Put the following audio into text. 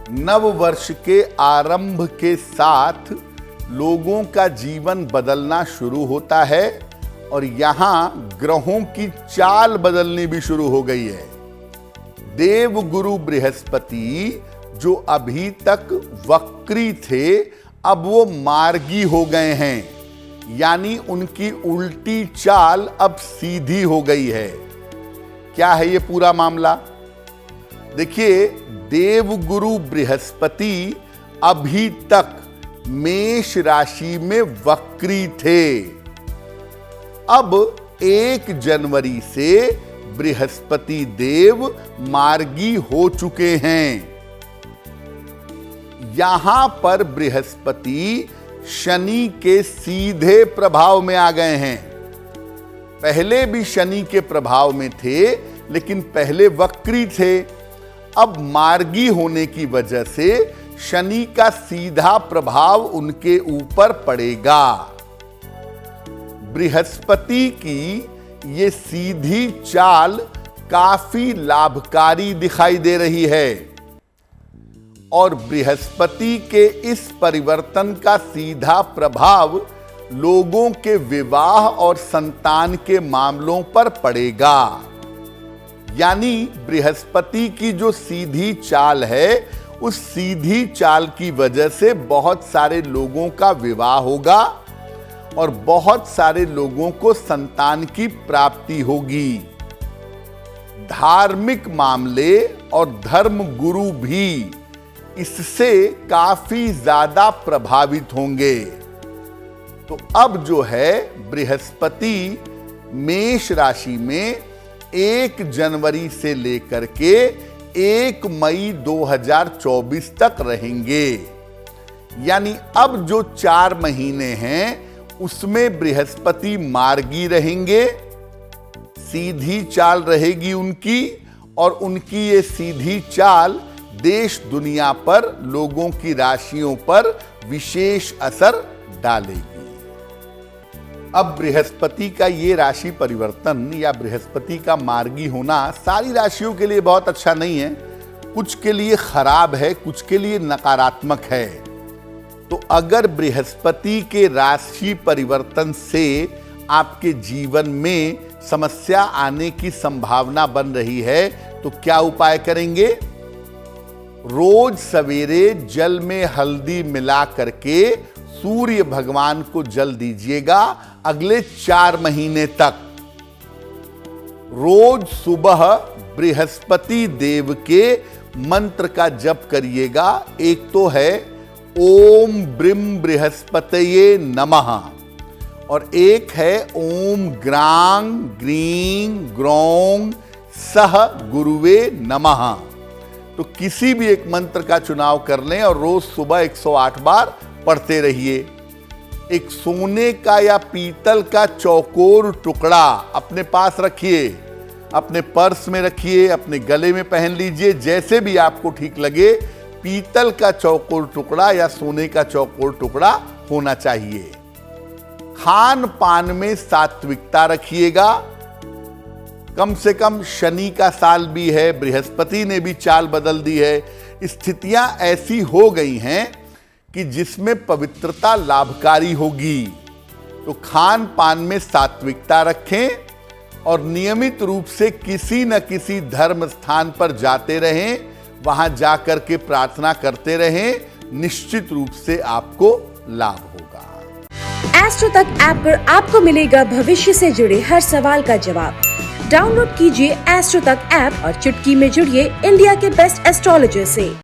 नव वर्ष के आरंभ के साथ लोगों का जीवन बदलना शुरू होता है और यहां ग्रहों की चाल बदलनी भी शुरू हो गई है। देव गुरु बृहस्पति जो अभी तक वक्री थे, अब वो मार्गी हो गए हैं, यानी उनकी उल्टी चाल अब सीधी हो गई है। क्या है ये पूरा मामला? देखिए, देव गुरु बृहस्पति अभी तक मेष राशि में वक्री थे। अब 1 जनवरी से बृहस्पति देव मार्गी हो चुके हैं। यहां पर बृहस्पति शनि के सीधे प्रभाव में आ गए हैं। पहले भी शनि के प्रभाव में थे, लेकिन पहले वक्री थे। अब मार्गी होने की वजह से शनि का सीधा प्रभाव उनके ऊपर पड़ेगा। बृहस्पति की ये सीधी चाल काफी लाभकारी दिखाई दे रही है और बृहस्पति के इस परिवर्तन का सीधा प्रभाव लोगों के विवाह और संतान के मामलों पर पड़ेगा। यानी बृहस्पति की जो सीधी चाल है, उस सीधी चाल की वजह से बहुत सारे लोगों का विवाह होगा और बहुत सारे लोगों को संतान की प्राप्ति होगी। धार्मिक मामले और धर्म गुरु भी इससे काफी ज्यादा प्रभावित होंगे। तो अब जो है बृहस्पति मेष राशि में 1 जनवरी से लेकर के 1 मई 2024 तक रहेंगे। यानी अब जो 4 महीने हैं उसमें बृहस्पति मार्गी रहेंगे, सीधी चाल रहेगी उनकी, और उनकी ये सीधी चाल देश दुनिया पर लोगों की राशियों पर विशेष असर डालेगी। अब बृहस्पति का ये राशि परिवर्तन या बृहस्पति का मार्गी होना सारी राशियों के लिए बहुत अच्छा नहीं है। कुछ के लिए खराब है, कुछ के लिए नकारात्मक है। तो अगर बृहस्पति के राशि परिवर्तन से आपके जीवन में समस्या आने की संभावना बन रही है, तो क्या उपाय करेंगे? रोज सवेरे जल में हल्दी मिला करके सूर्य भगवान को जल दीजिएगा अगले 4 महीने तक। रोज सुबह बृहस्पति देव के मंत्र का जप करिएगा। एक तो है ओम ब्रीम बृहस्पतये नमः और एक है ओम ग्रांग ग्रीं ग्रौं सह गुरुवे नमः। तो किसी भी एक मंत्र का चुनाव कर लें और रोज सुबह 108 बार पढ़ते रहिए। एक सोने का या पीतल का चौकोर टुकड़ा अपने पास रखिए, अपने पर्स में रखिए, अपने गले में पहन लीजिए, जैसे भी आपको ठीक लगे। पीतल का चौकोर टुकड़ा या सोने का चौकोर टुकड़ा होना चाहिए। खान पान में सात्विकता रखिएगा। कम से कम शनि का साल भी है, बृहस्पति ने भी चाल बदल दी है। स्थितियां ऐसी हो गई हैं कि जिसमें पवित्रता लाभकारी होगी। तो खान पान में सात्विकता रखें और नियमित रूप से किसी न किसी धर्म स्थान पर जाते रहें, वहां जाकर के प्रार्थना करते रहें। निश्चित रूप से आपको लाभ होगा। एस्ट्रो तक ऐप पर आपको मिलेगा भविष्य से जुड़े हर सवाल का जवाब। डाउनलोड कीजिए एस्ट्रो तक ऐप और चुटकी में जुड़िए इंडिया के बेस्ट एस्ट्रोलॉजर से।